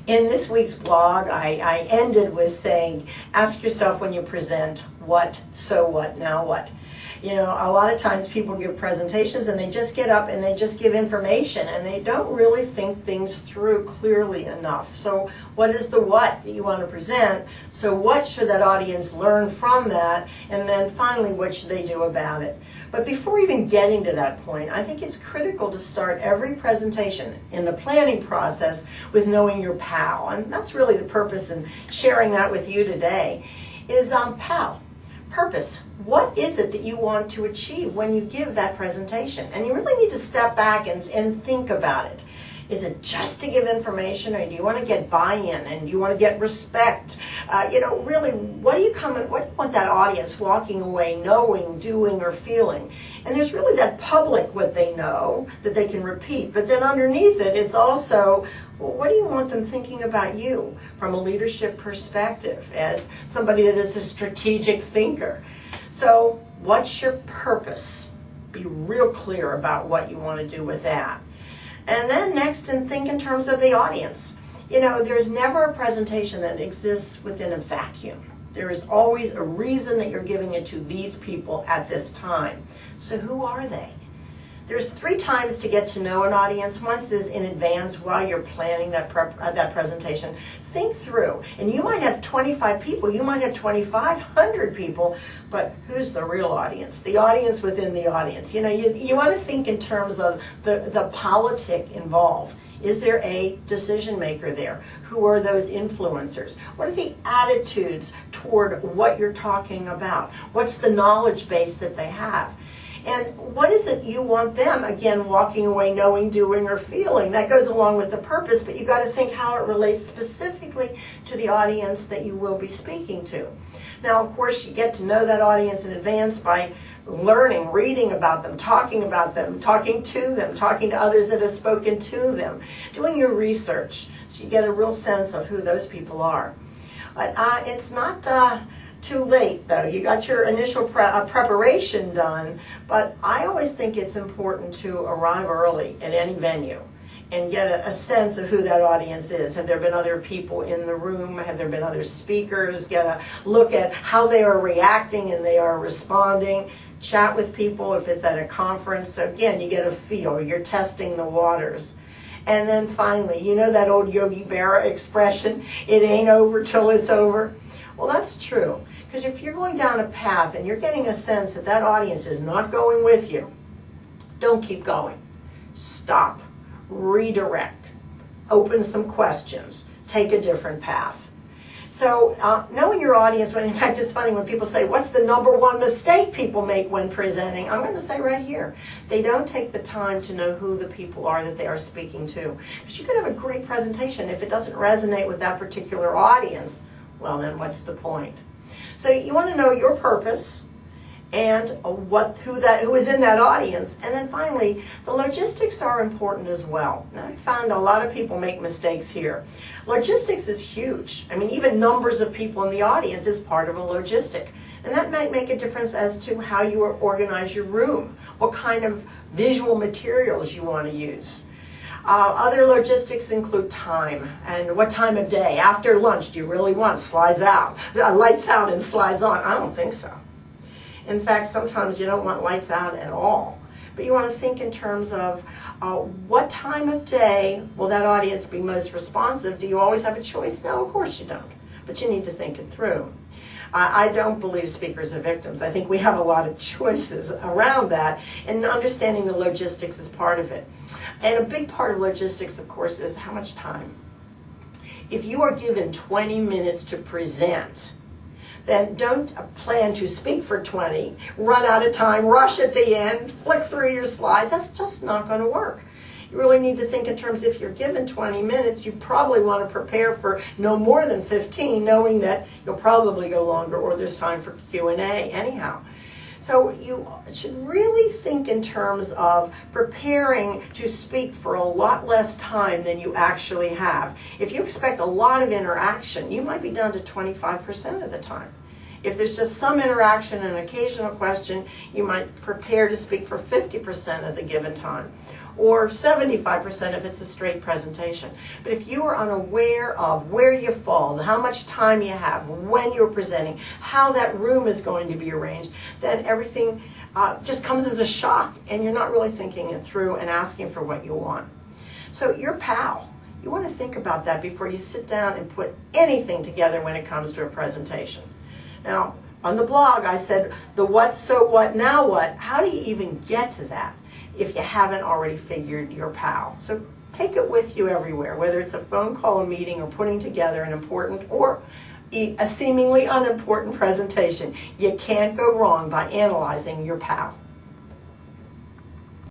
In this week's blog, I ended with saying, ask yourself when you present, what, so what, now what? You know, a lot of times people give presentations and they just get up and they just give information and they don't really think things through clearly enough. So what is the what that you want to present? So what should that audience learn from that? And then finally, what should they do about it? But before even getting to that point, I think it's critical to start every presentation in the planning process with knowing your POW. And that's really the purpose in sharing that with you today, is POW, purpose. What is it that you want to achieve when you give that presentation? And you really need to step back and think about it. Is it just to give information, or do you want to get buy-in and do you want to get respect? You know, really, what do you want that audience walking away knowing, doing, or feeling? And there's really that public what they know that they can repeat. But then underneath it, it's also, well, what do you want them thinking about you from a leadership perspective as somebody that is a strategic thinker? So what's your purpose? Be real clear about what you want to do with that. And then next, and think in terms of the audience. You know, there's never a presentation that exists within a vacuum. There is always a reason that you're giving it to these people at this time. So who are they? There's 3 times to get to know an audience. Once is in advance while you're planning that presentation. Think through. And you might have 25 people, you might have 2,500 people, but who's the real audience? The audience within the audience. You know, you want to think in terms of the politic involved. Is there a decision maker there? Who are those influencers? What are the attitudes toward what you're talking about? What's the knowledge base that they have? And what is it you want them, again, walking away knowing, doing, or feeling? That goes along with the purpose, but you've got to think how it relates specifically to the audience that you will be speaking to. Now, of course, you get to know that audience in advance by learning, reading about them, talking to them, talking to others that have spoken to them, doing your research so you get a real sense of who those people are. But it's not too late, though. You got your initial preparation done, but I always think it's important to arrive early at any venue and get a sense of who that audience is. Have there been other people in the room? Have there been other speakers? Get a look at how they are reacting and they are responding. Chat with people if it's at a conference. So again, you get a feel. You're testing the waters. And then finally, you know that old Yogi Berra expression, it ain't over till it's over? Well, that's true, because if you're going down a path and you're getting a sense that that audience is not going with you, don't keep going. Stop, redirect, open some questions, take a different path. So knowing your audience, in fact, it's funny when people say, what's the #1 mistake people make when presenting? I'm going to say right here, they don't take the time to know who the people are that they are speaking to. Because you could have a great presentation. If it doesn't resonate with that particular audience, well, then what's the point? So you want to know your purpose and who is in that audience. And then finally, the logistics are important as well. Now, I found a lot of people make mistakes here. Logistics is huge. I mean, even numbers of people in the audience is part of a logistic. And that might make a difference as to how you organize your room, what kind of visual materials you want to use. Other logistics include time and what time of day. After lunch, do you really want lights out and slides on? I don't think so. In fact, sometimes you don't want lights out at all. But you want to think in terms of what time of day will that audience be most responsive? Do you always have a choice? No, of course you don't. But you need to think it through. I don't believe speakers are victims. I think we have a lot of choices around that, and understanding the logistics is part of it. And a big part of logistics, of course, is how much time. If you are given 20 minutes to present, then don't plan to speak for 20, run out of time, rush at the end, flick through your slides. That's just not going to work. You really need to think in terms, if you're given 20 minutes, you probably want to prepare for no more than 15, knowing that you'll probably go longer or there's time for Q&A anyhow. So you should really think in terms of preparing to speak for a lot less time than you actually have. If you expect a lot of interaction, you might be down to 25% of the time. If there's just some interaction and an occasional question, you might prepare to speak for 50% of the given time. or 75% if it's a straight presentation. But if you are unaware of where you fall, how much time you have, when you're presenting, how that room is going to be arranged, then everything just comes as a shock, and you're not really thinking it through and asking for what you want. So your pal, you want to think about that before you sit down and put anything together when it comes to a presentation. Now, on the blog, I said the what, so what, now what. How do you even get to that if you haven't already figured your pal? So take it with you everywhere, whether it's a phone call, a meeting, or putting together an important or a seemingly unimportant presentation. You can't go wrong by analyzing your pal.